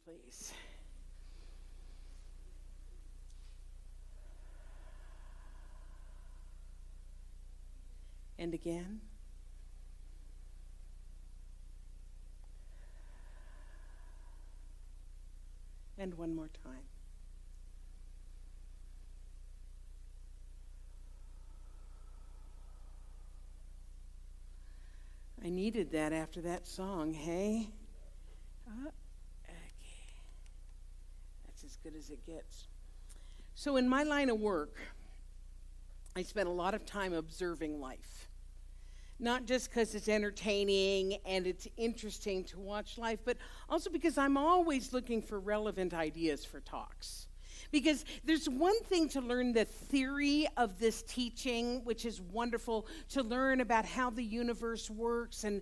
please. And again. And one more time. I needed that after that song, hey? Okay. That's as good as it gets. So in my line of work, I spent a lot of time observing life. Not just because it's entertaining and it's interesting to watch life, but also because I'm always looking for relevant ideas for talks. Because there's one thing to learn the theory of this teaching, which is wonderful, to learn about how the universe works and,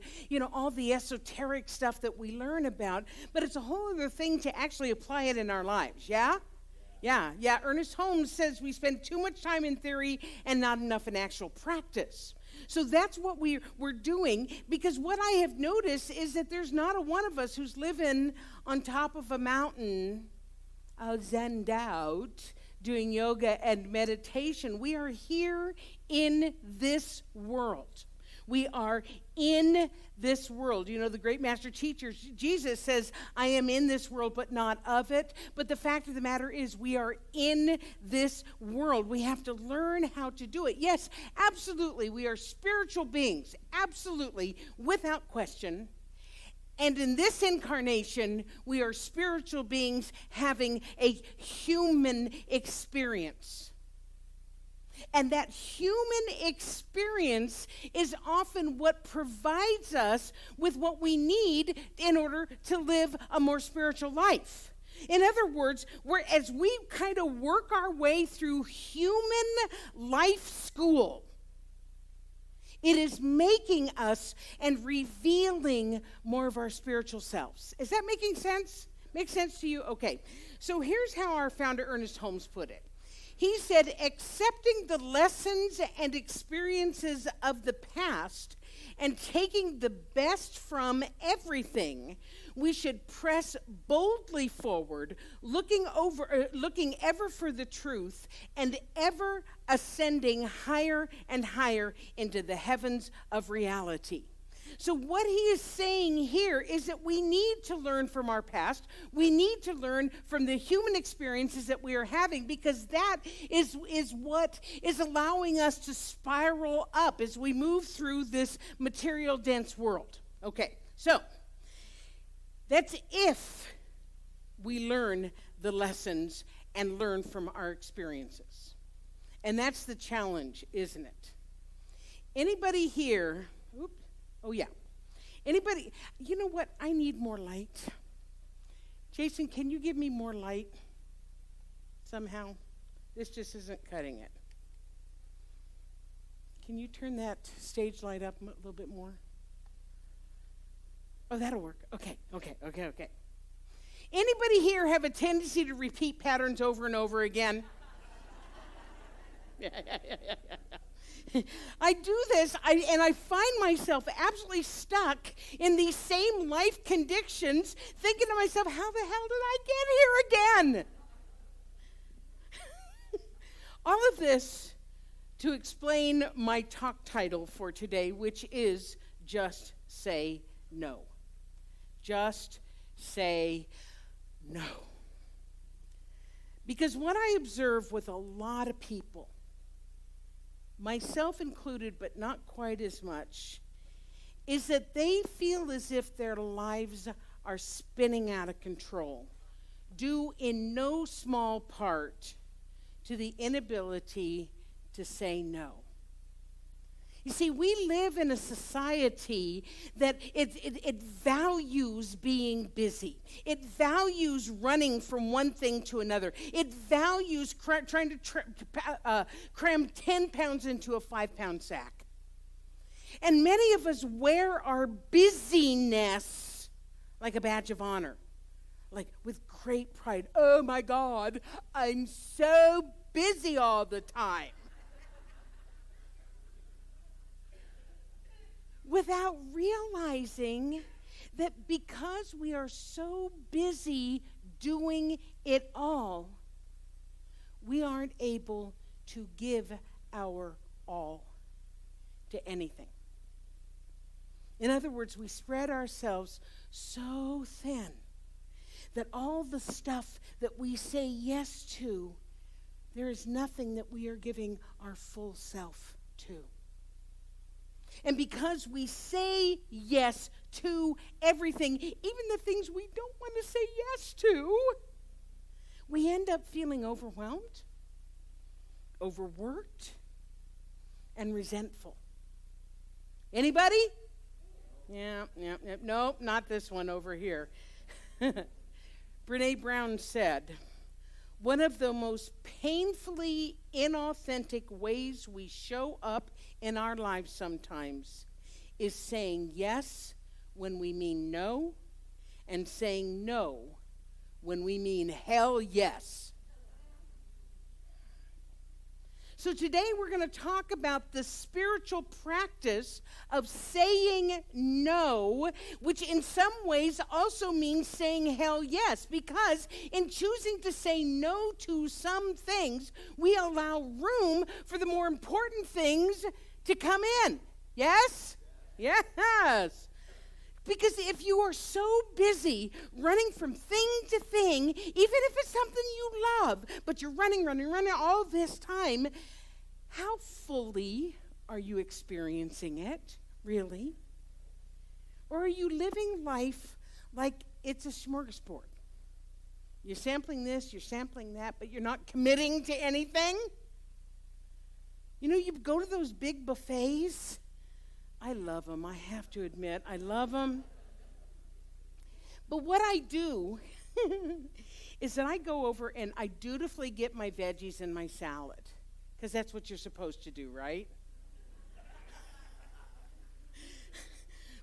all the esoteric stuff that we learn about. But it's a whole other thing to actually apply it in our lives, yeah? Yeah. Ernest Holmes says we spend too much time in theory and not enough in actual practice. So that's what we're doing, because what I have noticed is that there's not a one of us who's living on top of a mountain, zenned out, doing yoga and meditation. We are here in this world. We are in this world. The great master teacher, Jesus says, I am in this world, but not of it. But the fact of the matter is we are in this world. We have to learn how to do it. Yes, absolutely. We are spiritual beings. Absolutely. Without question. And in this incarnation, we are spiritual beings having a human experience. And that human experience is often what provides us with what we need in order to live a more spiritual life. In other words, as we kind of work our way through human life school, it is making us and revealing more of our spiritual selves. Is that making sense? Make sense to you? Okay. So here's how our founder, Ernest Holmes, put it. He said, accepting the lessons and experiences of the past and taking the best from everything, we should press boldly forward, looking ever for the truth and ever ascending higher and higher into the heavens of reality. So what he is saying here is that we need to learn from our past. We need to learn from the human experiences that we are having, because that is what is allowing us to spiral up as we move through this material dense world. Okay, so that's if we learn the lessons and learn from our experiences. And that's the challenge, isn't it? Anybody here... Oh, yeah. Anybody, you know what? I need more light. Jason, can you give me more light somehow? This just isn't cutting it. Can you turn that stage light up a little bit more? Oh, that'll work. Okay. Anybody here have a tendency to repeat patterns over and over again? Yeah. I do this, and I find myself absolutely stuck in these same life conditions, thinking to myself, how the hell did I get here again? All of this to explain my talk title for today, which is Just Say No. Just say no. Because what I observe with a lot of people, myself included, but not quite as much, is that they feel as if their lives are spinning out of control, due in no small part to the inability to say no. You see, we live in a society that it values being busy. It values running from one thing to another. It values trying to cram 10 pounds into a 5-pound sack. And many of us wear our busyness like a badge of honor, like with great pride. Oh my God, I'm so busy all the time. Without realizing that because we are so busy doing it all, we aren't able to give our all to anything. In other words, we spread ourselves so thin that all the stuff that we say yes to, there is nothing that we are giving our full self to. And because we say yes to everything, even the things we don't want to say yes to, we end up feeling overwhelmed, overworked, and resentful. Anybody? Yeah. Nope, not this one over here. Brene Brown said, one of the most painfully inauthentic ways we show up in our lives sometimes is saying yes when we mean no, and saying no when we mean hell yes. So today we're going to talk about the spiritual practice of saying no, which in some ways also means saying hell yes, because in choosing to say no to some things, we allow room for the more important things to come in. Yes? Yes. Because if you are so busy running from thing to thing, even if it's something you love, but you're running all this time, how fully are you experiencing it, really? Or are you living life like it's a smorgasbord? You're sampling this, you're sampling that, but you're not committing to anything? You know, you go to those big buffets. I love them, I have to admit. I love them. But what I do is that I go over and I dutifully get my veggies and my salad. Because that's what you're supposed to do, right?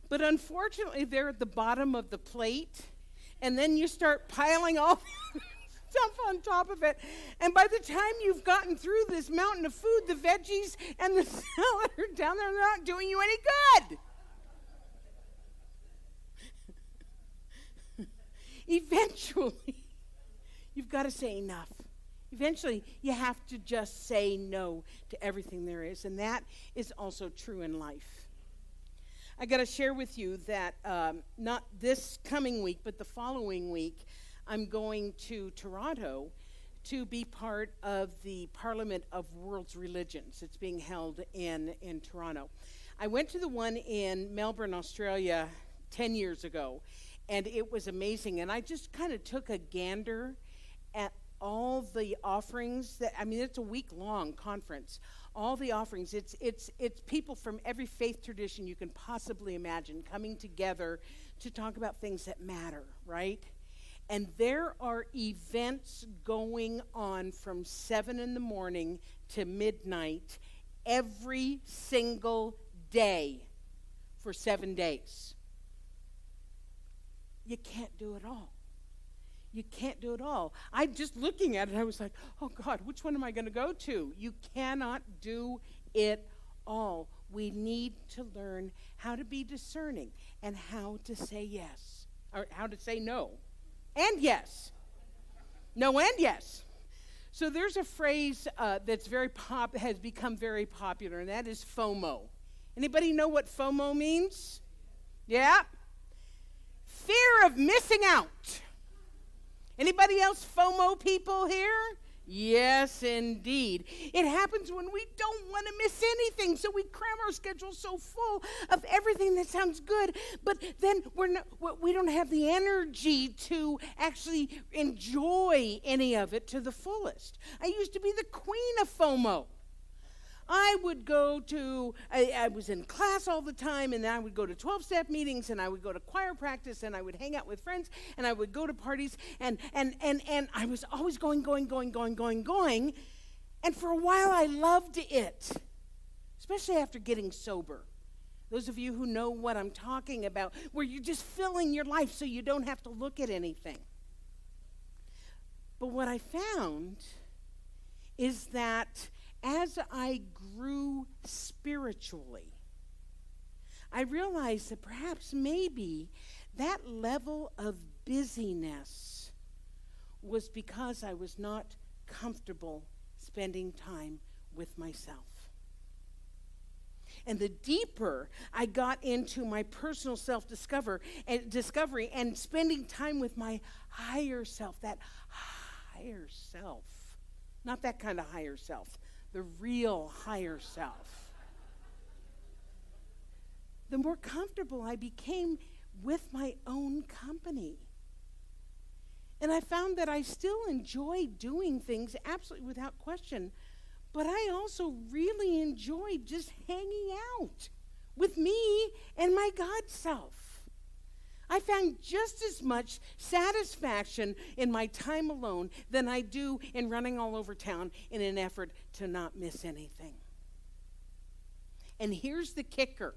But unfortunately, they're at the bottom of the plate, and then you start piling all stuff on top of it. And by the time you've gotten through this mountain of food, the veggies and the salad are down there, and they're not doing you any good. Eventually, you've got to say enough. Eventually, you have to just say no to everything there is, and that is also true in life. I got to share with you that not this coming week, but the following week, I'm going to Toronto to be part of the Parliament of World's Religions. It's being held in Toronto. I went to the one in Melbourne, Australia 10 years ago, and it was amazing. And I just kind of took a gander at all the offerings it's a week-long conference. All the offerings, it's people from every faith tradition you can possibly imagine coming together to talk about things that matter, right? And there are events going on from 7 in the morning to midnight every single day for 7 days. You can't do it all. You can't do it all. I just looking at it, I was like, oh God, which one am I going to go to? You cannot do it all. We need to learn how to be discerning and how to say yes, or how to say no and yes. No and yes. So there's a phrase that's has become very popular, and that is FOMO. Anybody know what FOMO means? Yeah? Fear of missing out. Anybody else FOMO people here? Yes, indeed. It happens when we don't want to miss anything, so we cram our schedule so full of everything that sounds good, but then we don't have the energy to actually enjoy any of it to the fullest. I used to be the queen of FOMO. I would go to, I was in class all the time, and then I would go to 12-step meetings, and I would go to choir practice, and I would hang out with friends, and I would go to parties, and I was always going, and for a while I loved it, especially after getting sober. Those of you who know what I'm talking about, where you're just filling your life so you don't have to look at anything. But what I found is that as I grew spiritually, I realized that perhaps maybe that level of busyness was because I was not comfortable spending time with myself. And the deeper I got into my personal discovery and spending time with my higher self, that higher self, not that kind of higher self, the real higher self, the more comfortable I became with my own company. And I found that I still enjoy doing things absolutely without question, but I also really enjoyed just hanging out with me and my God self. I found just as much satisfaction in my time alone than I do in running all over town in an effort to not miss anything. And here's the kicker.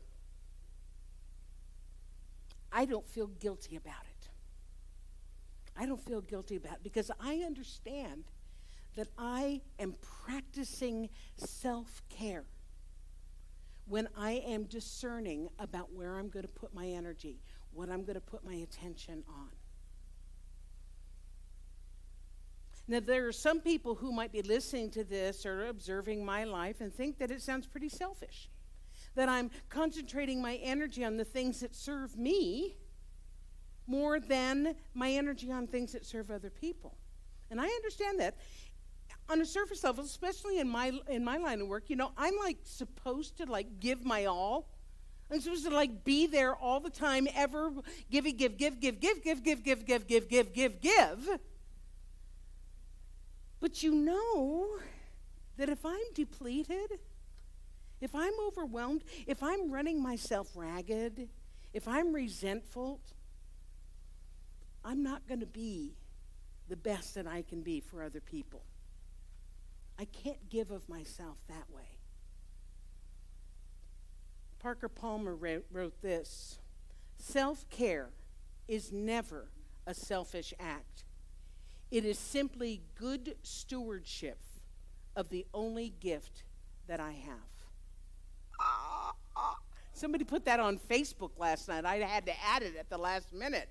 I don't feel guilty about it. I don't feel guilty about it because I understand that I am practicing self-care when I am discerning about where I'm going to put my energy, what I'm going to put my attention on. Now, there are some people who might be listening to this or observing my life and think that it sounds pretty selfish, that I'm concentrating my energy on the things that serve me more than my energy on things that serve other people. And I understand that. On a surface level, especially in my line of work, I'm like supposed to like give my all. I'm supposed to like be there all the time, ever give. But you know that if I'm depleted, if I'm overwhelmed, if I'm running myself ragged, if I'm resentful, I'm not going to be the best that I can be for other people. I can't give of myself that way. Parker Palmer wrote this: self-care is never a selfish act. It is simply good stewardship of the only gift that I have. Somebody put that on Facebook last night. I had to add it at the last minute.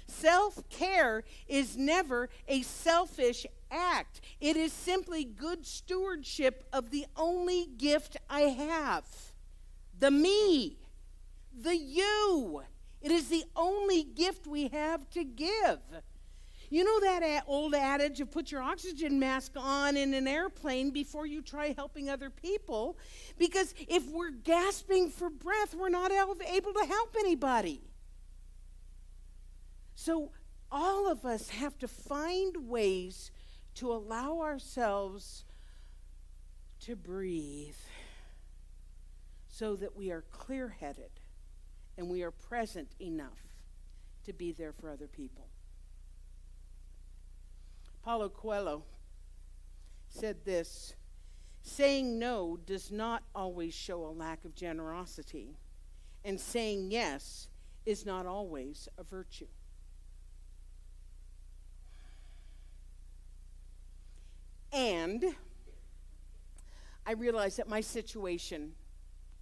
Self-care is never a selfish act. It is simply good stewardship of the only gift I have. The me, the you. It is the only gift we have to give. You know that old adage of put your oxygen mask on in an airplane before you try helping other people? Because if we're gasping for breath, we're not able to help anybody. So all of us have to find ways to allow ourselves to breathe so that we are clear-headed and we are present enough to be there for other people. Paulo Coelho said this: saying no does not always show a lack of generosity, and saying yes is not always a virtue. And I realize that my situation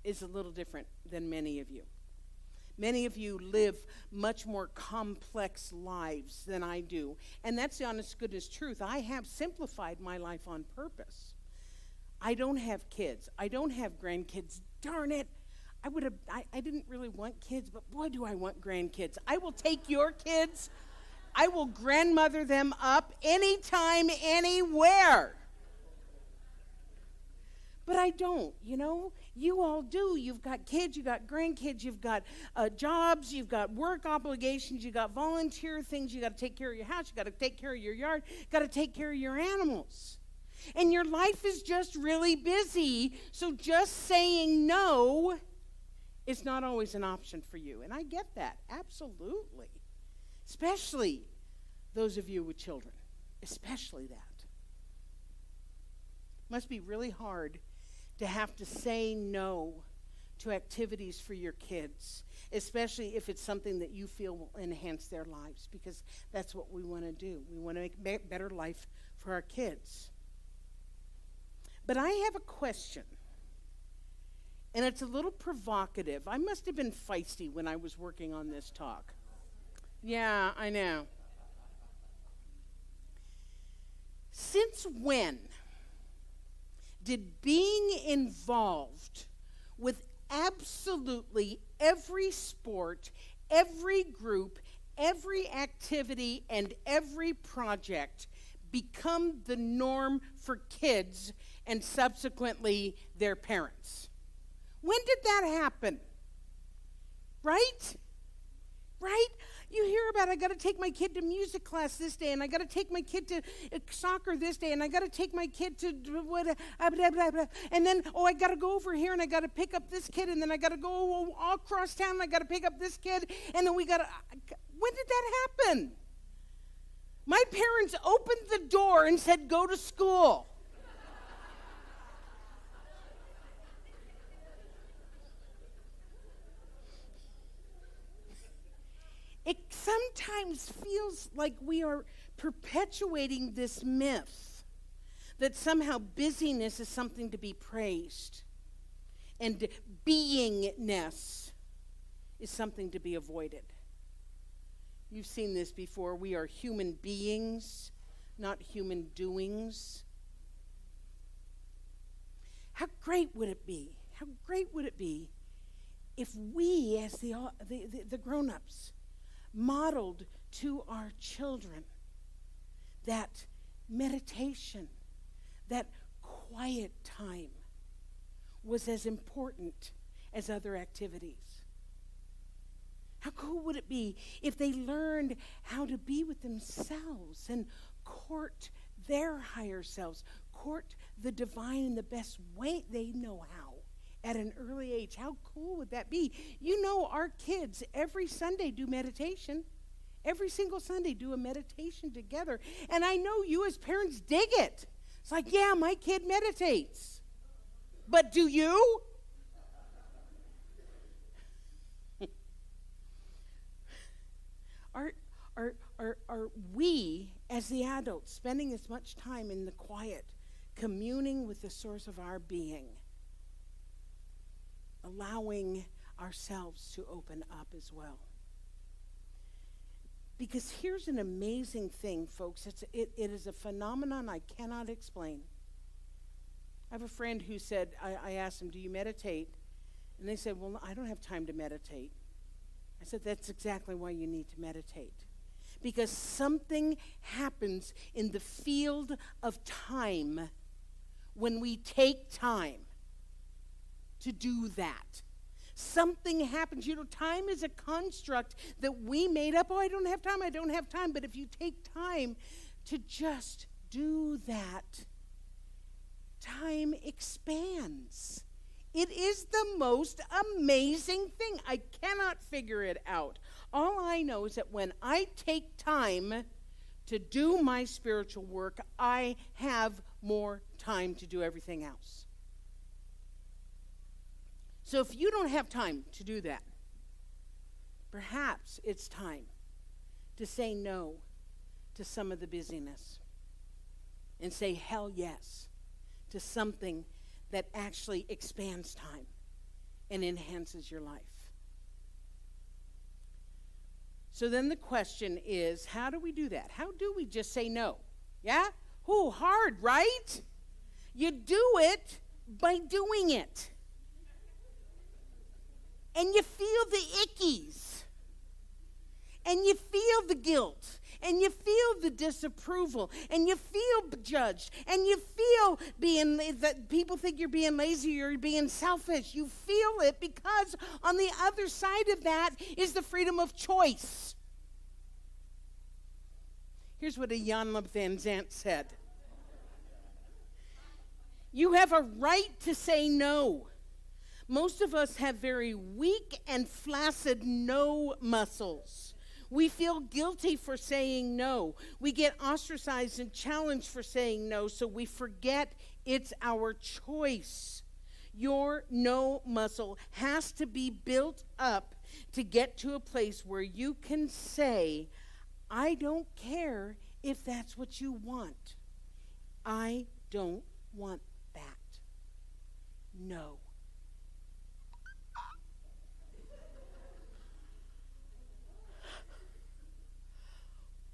is a little different than many of you. Many of you live much more complex lives than I do. And that's the honest goodness truth. I have simplified my life on purpose. I don't have kids. I don't have grandkids. Darn it. I didn't really want kids, but boy, do I want grandkids. I will take your kids. I will grandmother them up anytime, anywhere. But I don't, You all do. You've got kids, you've got grandkids, you've got jobs, you've got work obligations, you've got volunteer things, you've got to take care of your house, you've got to take care of your yard, you've got to take care of your animals. And your life is just really busy, so just saying no is not always an option for you. And I get that, absolutely. Especially those of you with children, especially that. Must be really hard to have to say no to activities for your kids, especially if it's something that you feel will enhance their lives, because that's what we want to do. We want to make a better life for our kids. But I have a question, and it's a little provocative. I must have been feisty when I was working on this talk. Yeah, I know. Since when did being involved with absolutely every sport, every group, every activity, and every project become the norm for kids and subsequently their parents? When did that happen? Right? Right? You hear about, I got to take my kid to music class this day, and I got to take my kid to soccer this day, and I got to take my kid to what, and then, I got to go over here, and I got to pick up this kid, and then I got to go all across town, and I got to pick up this kid, and then we got to, when did that happen? My parents opened the door and said, go to school. It sometimes feels like we are perpetuating this myth that somehow busyness is something to be praised and beingness is something to be avoided. You've seen this before. We are human beings, not human doings. How great would it be? How great would it be if we, as the grown-ups, modeled to our children that meditation, that quiet time was as important as other activities? How cool would it be if they learned how to be with themselves and court their higher selves, court the divine in the best way they know how at an early age? How cool would that be? You know, our kids every Sunday do meditation. Every single Sunday do a meditation together. And I know you as parents dig it. It's like, yeah, my kid meditates. But do you? Are we, as the adults, spending as much time in the quiet, communing with the source of our being, allowing ourselves to open up as well? Because here's an amazing thing, folks. It is a phenomenon I cannot explain. I have a friend who said, I asked him, do you meditate? And they said, well, I don't have time to meditate. I said, that's exactly why you need to meditate. Because something happens in the field of time when we take time to do that. Something happens. You know, time is a construct that we made up. I don't have time. But if you take time to just do that, time expands. It is the most amazing thing. I cannot figure it out. All I know is that when I take time to do my spiritual work, I have more time to do everything else. So if you don't have time to do that, perhaps it's time to say no to some of the busyness and say hell yes to something that actually expands time and enhances your life. So then the question is, how do we do that? How do we just say no? Yeah? Hard, right? You do it by doing it. And you feel the ickies. And you feel the guilt. And you feel the disapproval. And you feel judged. And you feel that people think you're being lazy or you're being selfish. You feel it because on the other side of that is the freedom of choice. Here's what a Jan Van Zant said. You have a right to say no. Most of us have very weak and flaccid no muscles. We feel guilty for saying no. We get ostracized and challenged for saying no, so we forget it's our choice. Your no muscle has to be built up to get to a place where you can say, I don't care if that's what you want. I don't want that. No.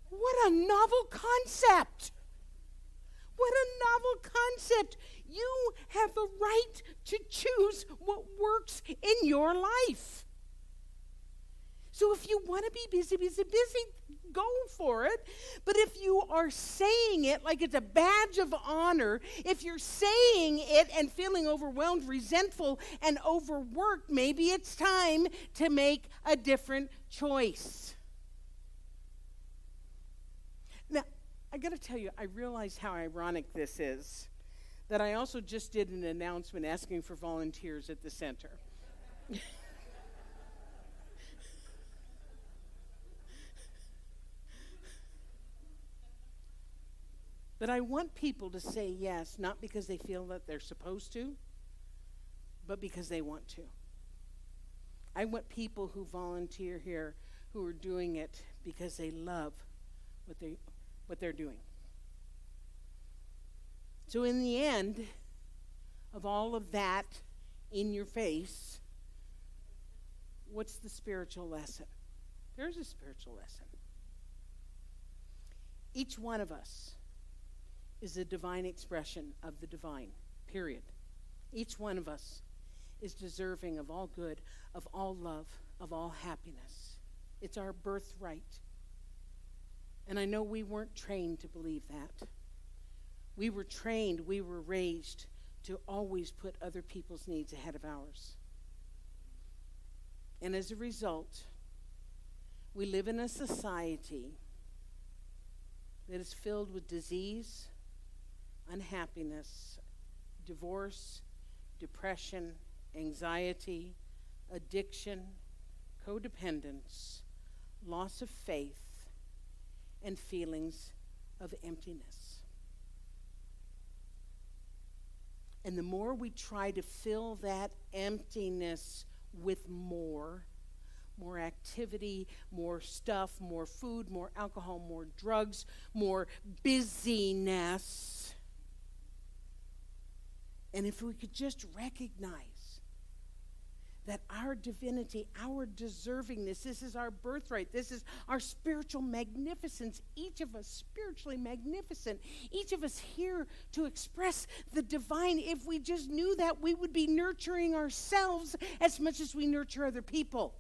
What a novel concept. What a novel concept. You have the right to choose what works in your life. So if you want to be busy, go for it. But if you are saying it like it's a badge of honor, if you're saying it and feeling overwhelmed, resentful, and overworked, maybe it's time to make a different choice. Now, I got to tell you, I realize how ironic this is, that I also just did an announcement asking for volunteers at the center. But I want people to say yes, not because they feel that they're supposed to, but because they want to. I want people who volunteer here who are doing it because they love what they're doing. So in the end of all of that in your face, what's the spiritual lesson? There's a spiritual lesson. Each one of us is a divine expression of the divine, period. Each one of us is deserving of all good, of all love, of all happiness. It's our birthright. And I know we weren't trained to believe that. We were trained, we were raised to always put other people's needs ahead of ours. And as a result, we live in a society that is filled with disease, unhappiness, divorce, depression, anxiety, addiction, codependence, loss of faith, and feelings of emptiness. And the more we try to fill that emptiness with more activity, more stuff, more food, more alcohol, more drugs, more busyness. And if we could just recognize that our divinity, our deservingness, this is our birthright, this is our spiritual magnificence, each of us spiritually magnificent, each of us here to express the divine. If we just knew that, we would be nurturing ourselves as much as we nurture other people.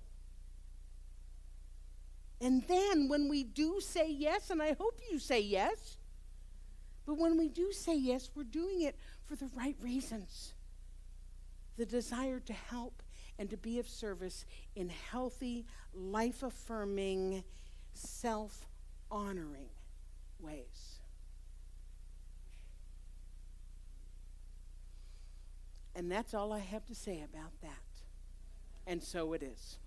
And then when we do say yes, and I hope you say yes, but when we do say yes, we're doing it for the right reasons. The desire to help and to be of service in healthy, life-affirming, self-honoring ways. And that's all I have to say about that. And so it is.